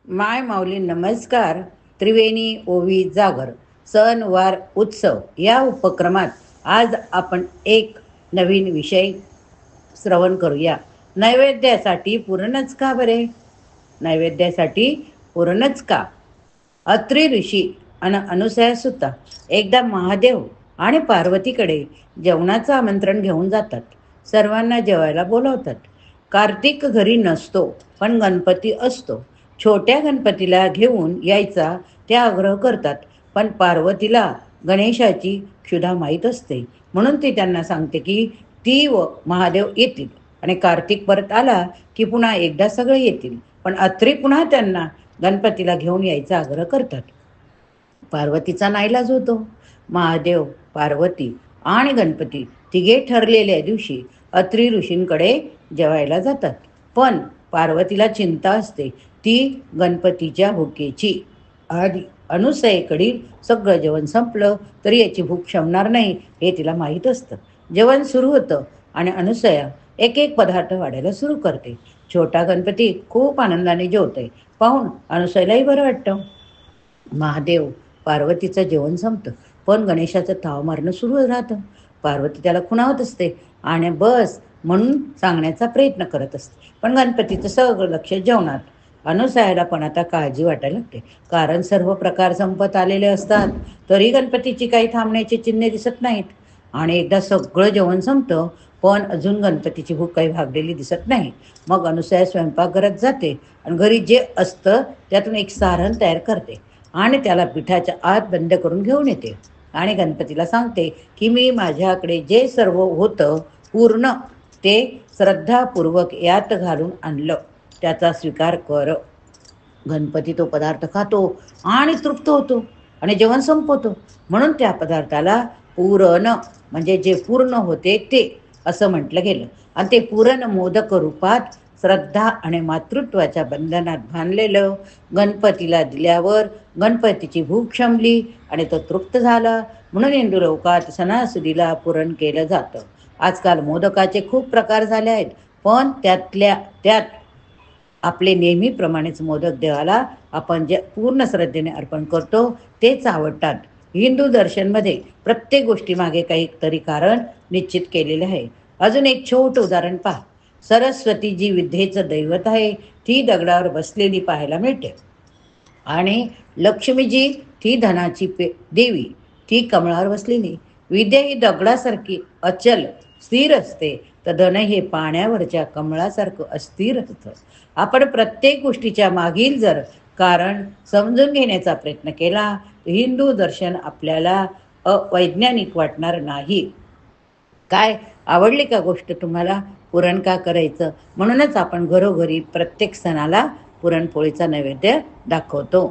माय माऊली नमस्कार. त्रिवेणी ओवी जागर सण वार उत्सव या उपक्रमात आज आपण एक नवीन विषय श्रवण करूया. नैवेद्यासाठी पुरणच का बरे? नैवेद्यासाठी पुरणच का? अत्रि ऋषी आणि अनुसया सुद्धा एकदा महादेव आणि पार्वतीकडे जेवणाचं आमंत्रण घेऊन जातात. सर्वांना जेवायला बोलवतात. कार्तिक घरी नसतो, पण गणपती असतो. छोट्या गणपतीला घेऊन यायचा ते आग्रह करतात, पण पार्वतीला गणेशाची क्षुधा माहीत असते. म्हणून ती त्यांना सांगते की ती व महादेव येतील आणि कार्तिक परत आला की पुन्हा एकदा सगळे येतील. पण अत्रि पुन्हा त्यांना गणपतीला घेऊन यायचा आग्रह करतात. पार्वतीचा नाईलाज होतो. महादेव, पार्वती आणि गणपती तिघे ठरलेल्या दिवशी अत्रि ऋषींकडे जेवायला जातात. पण पार्वतीला चिंता असते ती गणपतीच्या भुकेची. आणि अनुसयेकडील सगळं जेवण संपलं तरी याची भूक शमणार नाही हे तिला माहीत असतं. जेवण सुरू होतं आणि अनुसया एक एक पदार्थ वाढायला सुरू करते. छोटा गणपती खूप आनंदाने जेवतोय पाहून अनुसयालाही बरं वाटतं. महादेव, पार्वतीचं जेवण संपतं, पण गणेशाचं ताव मारणं सुरू राहतं. पार्वती त्याला खुणावत असते आणि बस म्हणून सांगण्याचा प्रयत्न करत असते, पण गणपतीचं सगळं लक्ष जेवणात. अनुसयाला पण आता काळजी वाटायला लागते, कारण सर्व प्रकार संपत आलेले असतात तरी गणपतीची काही थांबण्याची चिन्हे दिसत नाहीत. आणि एकदा सगळं जेवण संपतं, पण अजून गणपतीची भूक काही भागलेली दिसत नाही. मग अनुसया स्वयंपाकघरात जाते आणि घरी जे असतं त्यातून एक सारण तयार करते आणि त्याला पिठाच्या आत बंद करून घेऊन येते आणि गणपतीला सांगते की मी माझ्याकडे जे सर्व होतं पूर्ण ते श्रद्धापूर्वक यात घालून आणलं, त्याचा स्वीकार कर. गणपती तो पदार्थ खातो आणि तृप्त होतो आणि जेवण संपवतो. म्हणून त्या पदार्थाला पुरण म्हणजे जे पूर्ण होते ते असं म्हटलं गेलं. आणि ते पुरण मोदक रूपात श्रद्धा आणि मातृत्वाच्या बंधनात बांधलेलं गणपतीला दिल्यावर गणपतीची भूक शमली आणि तो तृप्त झाला. म्हणून हिंदू लोकात सणासुदीला पुरण केलं जातं. आजकाल मोदकाचे खूप प्रकार झाले आहेत, पण त्यातल्या त्यात आपले नेहमीप्रमाणेच मोदक देवाला आपण जे पूर्ण श्रद्धेने अर्पण करतो तेच आवडतात. हिंदू दर्शनमध्ये प्रत्येक गोष्टीमागे काहीतरी कारण निश्चित केलेले आहे. अजून एक छोटं उदाहरण पहा. सरस्वती जी विद्येचं दैवत आहे ती दगडावर बसलेली पाहायला मिळते. आणि लक्ष्मीजी ती धनाची देवी, ती कमळावर बसलेली. विद्या ही दगडासारखी अचल स्थिर असते, तर धन हे पाण्यावरच्या कमळासारखं अस्थिर असतं. आपण प्रत्येक गोष्टीच्या मागील जर कारण समजून घेण्याचा प्रयत्न केला तर हिंदू दर्शन आपल्याला अवैज्ञानिक वाटणार नाही. काय आवडली का गोष्ट तुम्हाला? पुरण का करायचं? म्हणूनच आपण घरोघरी प्रत्येक सणाला पुरणपोळीचा नैवेद्य दाखवतो.